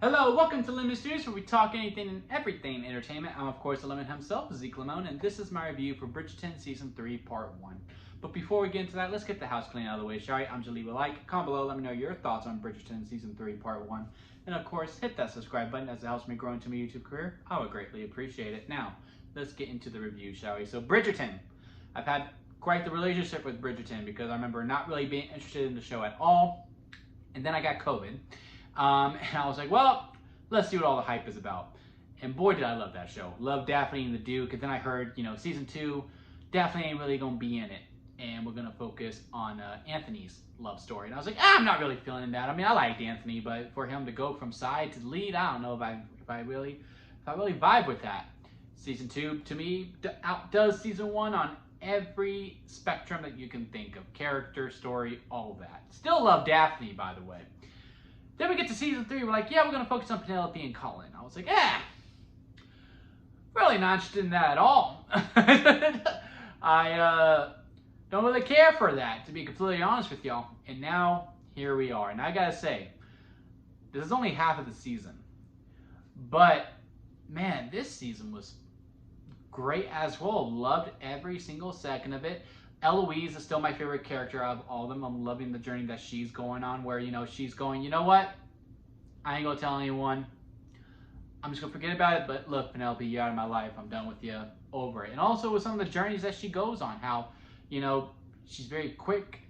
Hello, welcome to Lemon Studios, where we talk anything and everything entertainment. I'm, of course, the Lemon himself, Zeke Lemon, and this is my review for Bridgerton Season 3, Part 1. But before we get into that, let's get the house clean out of the way, shall we? I'm just leave a like, comment below, let me know your thoughts on Bridgerton Season 3, Part 1. And, of course, hit that subscribe button as it helps me grow into my YouTube career. I would greatly appreciate it. Now, let's get into the review, shall we? So, Bridgerton. I've had quite the relationship with Bridgerton because I remember not really being interested in the show at all. And then I got COVID. And I was like, well, let's see what all the hype is about. And boy, did I love that show. Love Daphne and the Duke. And then I heard, season 2, Daphne ain't really going to be in it. And we're going to focus on Anthony's love story. And I was like, I'm not really feeling that. I mean, I liked Anthony, but for him to go from side to lead, I don't know if I really vibe with that. Season 2, to me, outdoes season 1 on every spectrum that you can think of. Character, story, all of that. Still love Daphne, by the way. Then we get to season 3, we're like, yeah, we're going to focus on Penelope and Colin. I was like, really not interested in that at all. I don't really care for that, to be completely honest with y'all. And now, here we are. And I got to say, this is only half of the season. But, man, this season was great as well. Loved every single second of it. Eloise is still my favorite character out of all of them. I'm loving the journey that she's going on where, she's going, you know what? I ain't going to tell anyone. I'm just going to forget about it. But look, Penelope, you're out of my life. I'm done with you. Over it. And also with some of the journeys that she goes on. How, she's very quick.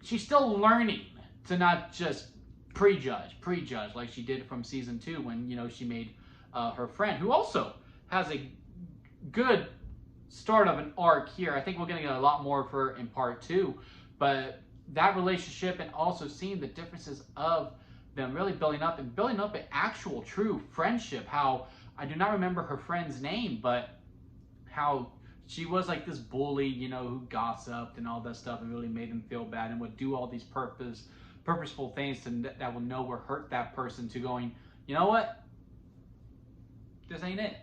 She's still learning to not just prejudge like she did from season 2 when, she made her friend, who also has a good start of an arc here. I think we're going to get a lot more of her in part 2, but that relationship and also seeing the differences of them really building up an actual true friendship. How I do not remember her friend's name, but how she was like this bully, who gossiped and all that stuff and really made them feel bad and would do all these purposeful things that will know will hurt that person, to going, you know what? This ain't it.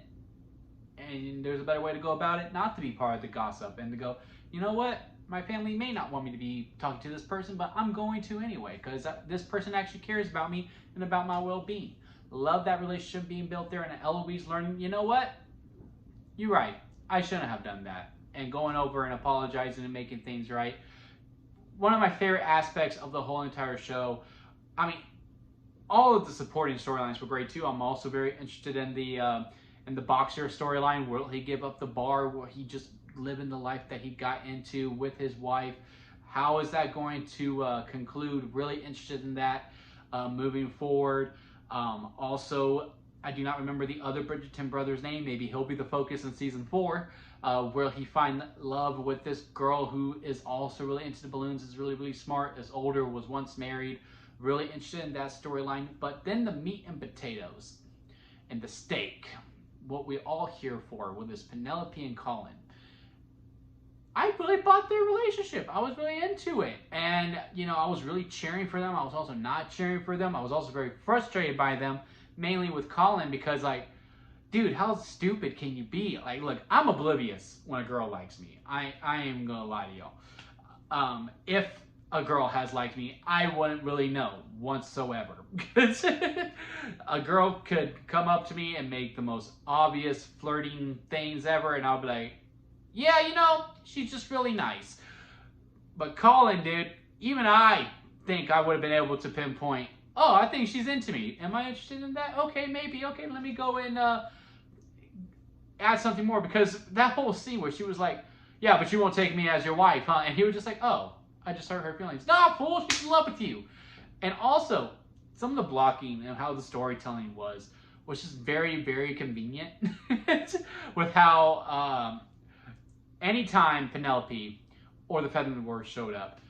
And there's a better way to go about it, not to be part of the gossip, and to go, you know what? My family may not want me to be talking to this person, but I'm going to anyway, because this person actually cares about me and about my well-being. Love that relationship being built there, and Eloise learning, you know what? You're right. I shouldn't have done that. And going over and apologizing and making things right. One of my favorite aspects of the whole entire show, I mean, all of the supporting storylines were great too. I'm also very interested in the boxer storyline. Will he give up the bar? Will he just live in the life that he got into with his wife? How is that going to conclude? Really interested in that moving forward. Also, I do not remember the other Bridgerton brother's name. Maybe he'll be the focus in season 4. Will he find love with this girl who is also really into the balloons, is really, really smart, is older, was once married. Really interested in that storyline. But then the meat and potatoes and the steak, what we're all here for, with this Penelope and Colin. I really bought their relationship. I was really into it. And, I was really cheering for them. I was also not cheering for them. I was also very frustrated by them, mainly with Colin, because, dude, how stupid can you be? Look, I'm oblivious when a girl likes me. I ain't gonna lie to y'all. If a girl has liked me, I wouldn't really know whatsoever. A girl could come up to me and make the most obvious flirting things ever, and I'll be like, yeah, she's just really nice. But Colin, dude, even I think I would have been able to pinpoint, oh, I think she's into me. Am I interested in that? Okay, maybe. Okay, let me go and add something more. Because that whole scene where she was like, yeah, but you won't take me as your wife, huh? And he was just like, oh, I just hurt her feelings. No, fool, she's in love with you. And also, some of the blocking and how the storytelling was just very, very convenient. With how anytime Penelope or the Featherman Wars showed up,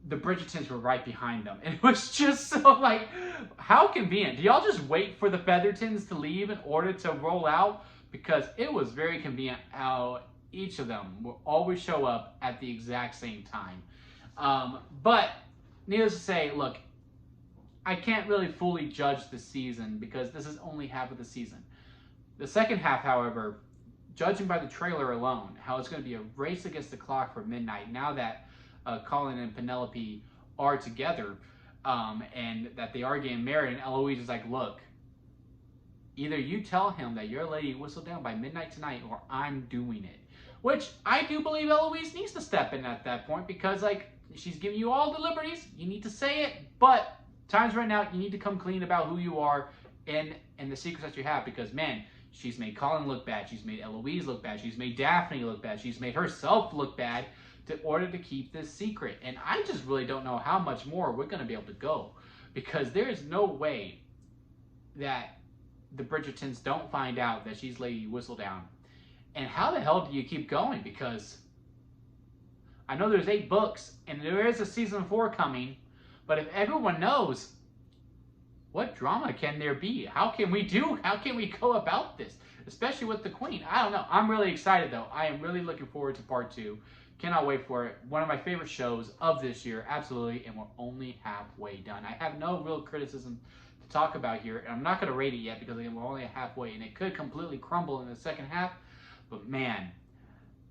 the Bridgertons were right behind them. And it was just so how convenient. Do y'all just wait for the Feathertons to leave in order to roll out? Because it was very convenient how each of them will always show up at the exact same time. But needless to say, look, I can't really fully judge the season because this is only half of the season. The second half, however, judging by the trailer alone, how it's going to be a race against the clock for midnight now that Colin and Penelope are together, and that they are getting married, and Eloise is like, look, Either you tell him that your lady whistled down by midnight tonight, or I'm doing it. Which I do believe Eloise needs to step in at that point, because like she's giving you all the liberties. You need to say it, but times right now you need to come clean about who you are and the secrets that you have, because man, she's made Colin look bad, she's made Eloise look bad, she's made Daphne look bad, she's made herself look bad in order to keep this secret. And I just really don't know how much more we're going to be able to go, because there is no way that the Bridgertons don't find out that she's Lady Whistledown. And how the hell do you keep going? Because I know there's 8 books and there is a season 4 coming, but if everyone knows, what drama can there be? How can we go about this? Especially with the Queen. I don't know. I'm really excited though. I am really looking forward to part 2. Cannot wait for it. One of my favorite shows of this year, absolutely, and we're only halfway done. I have no real criticism to talk about here, and I'm not going to rate it yet because again, we're only halfway, and it could completely crumble in the second half, but man,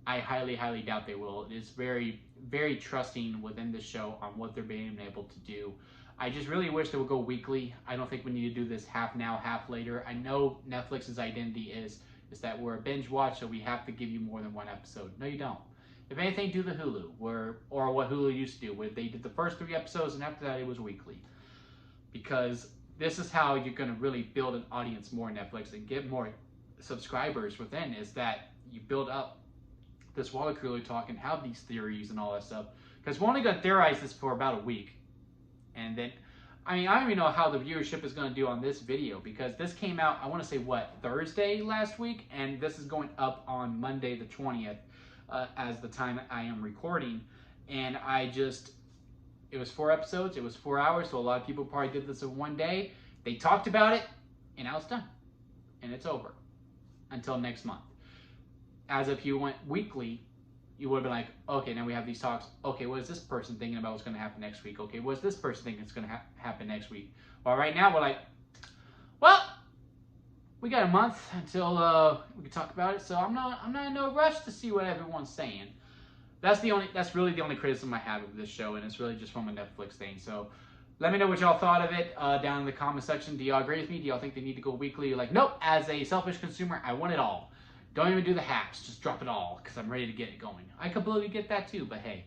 I highly, highly doubt they will. It is very, very trusting within the show on what they're being able to do. I just really wish they would go weekly. I don't think we need to do this half now, half later. I know Netflix's identity is that we're a binge watch, so we have to give you more than one episode. No, you don't. If anything, do the Hulu, or what Hulu used to do, where they did the first 3 episodes and after that it was weekly. Because this is how you're going to really build an audience more on Netflix and get more subscribers within, is that you build up this water cooler talk and have these theories and all that stuff. Because we're only going to theorize this for about a week. And then, I mean, I don't even know how the viewership is going to do on this video, because this came out, I want to say, what, Thursday last week? And this is going up on Monday the 20th. As the time I am recording, and it was 4 episodes, it was 4 hours, so a lot of people probably did this in one day. They talked about it, and now it's done, and it's over until next month. As if you went weekly, you would have been like, okay, now we have these talks. Okay, what is this person thinking about what's going to happen next week? Okay, what is this person thinking is going to happen next week? Well, right now we're like, well, we got a month until we can talk about it, so I'm not in no rush to see what everyone's saying. That's really the only criticism I have of this show, and it's really just from a Netflix thing. So let me know what y'all thought of it down in the comment section. Do y'all agree with me? Do y'all think they need to go weekly? You're like, nope, as a selfish consumer, I want it all. Don't even do the halves, just drop it all, because I'm ready to get it going. I completely get that too, but hey,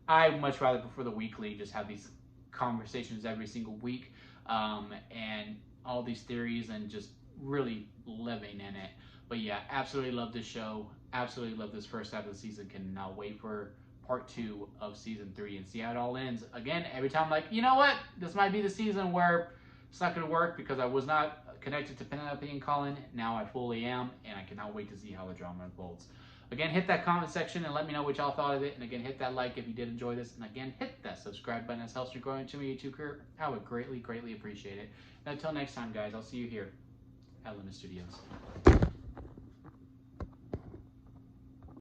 I much rather prefer the weekly, just have these conversations every single week, and all these theories, and just really living in it. But yeah, absolutely love this show, absolutely love this first half of the season. Cannot wait for part 2 of season 3 and see how it all ends. Again, every time I'm like, you know what, this might be the season where it's not going to work, because I was not connected to Penelope and Colin. Now I fully am, and I cannot wait to see how the drama unfolds. Again, hit that comment section and let me know what y'all thought of it. And again, hit that like if you did enjoy this. And again, hit that subscribe button. This helps me grow into my YouTube career. I would greatly, greatly appreciate it. And until next time, guys, I'll see you here at Limit Studios.